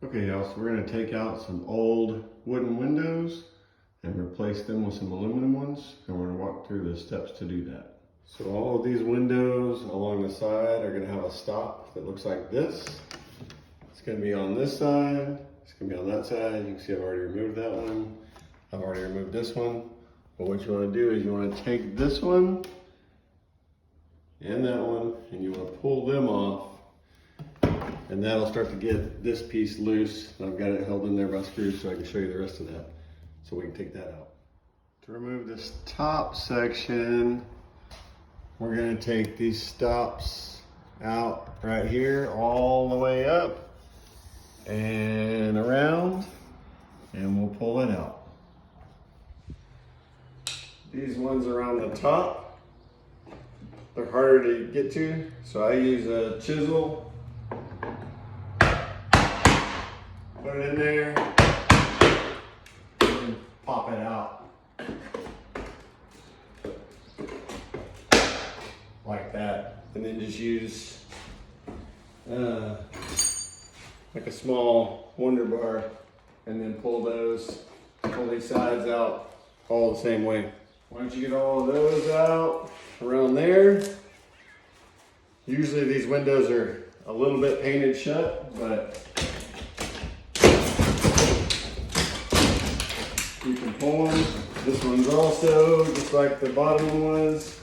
Okay, y'all, so we're gonna take out some old wooden windows and replace them with some aluminum ones, and we're gonna walk through the steps to do that. So all of these windows along the side are gonna have a stop that looks like this. It's gonna be on this side, it's gonna be on that side. You can see I've already removed that one. I've already removed this one. But what you wanna do is you wanna take this one and that one, and you wanna pull them off. And that'll start to get this piece loose. I've got it held in there by screws so I can show you the rest of that. So we can take that out. To remove this top section, we're gonna take these stops out right here, all the way up and around, and we'll pull it out. These ones around the top, they're harder to get to, so I use a chisel. Put it in there and pop it out like that, and then just use like a small Wonder Bar, and then pull these sides out all the same way. Once you get all of those out around there, usually these windows are a little bit painted shut, but you can pull them. This one's also, just like the bottom one was,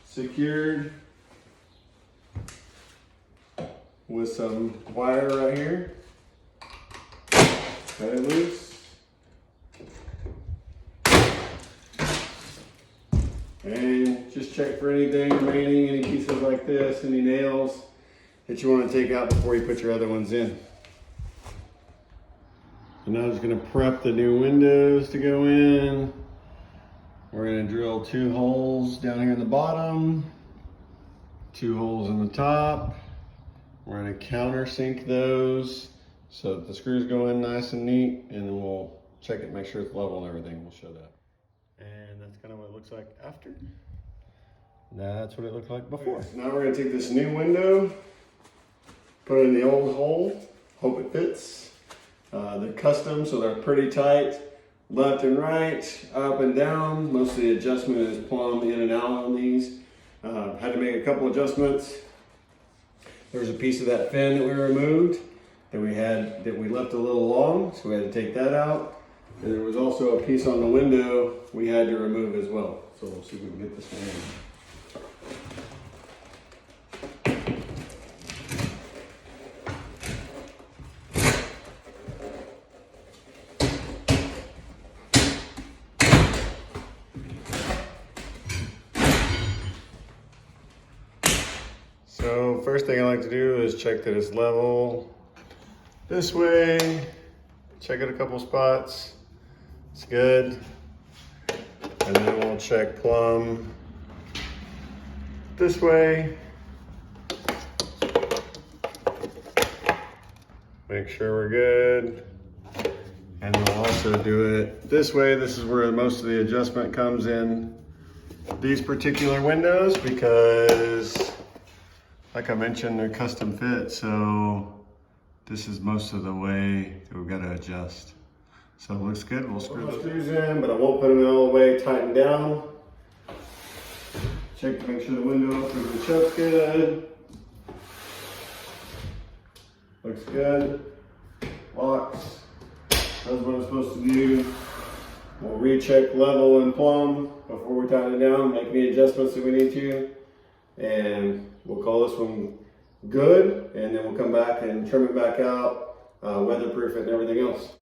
secured with some wire right here. Cut it loose. And just check for anything remaining, any pieces like this, any nails that you want to take out before you put your other ones in. So now I'm just going to prep the new windows to go in. We're going to drill 2 holes down here in the bottom, 2 holes in the top. We're going to countersink those so that the screws go in nice and neat, and then we'll check it, make sure it's level and everything. We'll show that. And that's kind of what it looks like after. That's what it looked like before. So now we're going to take this new window, put it in the old hole, hope it fits. They're custom, so they're pretty tight, left and right, up and down. Most of the adjustment is plumb in and out on these. Had to make a couple adjustments. There was a piece of that fin that we removed that we left a little long, so we had to take that out. And there was also a piece on the window we had to remove as well. So we'll see if we can get this one in. So first thing I like to do is check that it's level this way, check it a couple spots, it's good, and then we'll check plumb this way, make sure we're good, and we'll also do it this way. This is where most of the adjustment comes in these particular windows, because like I mentioned, they're custom fit, so this is most of the way that we've got to adjust. So it looks good. We'll screw the screws in, but I won't put them in all the way tightened down. Check to make sure the window opens and shuts good. Looks good. Locks. That's what I'm supposed to do. We'll recheck level and plumb before we tighten it down, make any adjustments that we need to. And we'll call this one good, and then we'll come back and trim it back out, weatherproof it and everything else.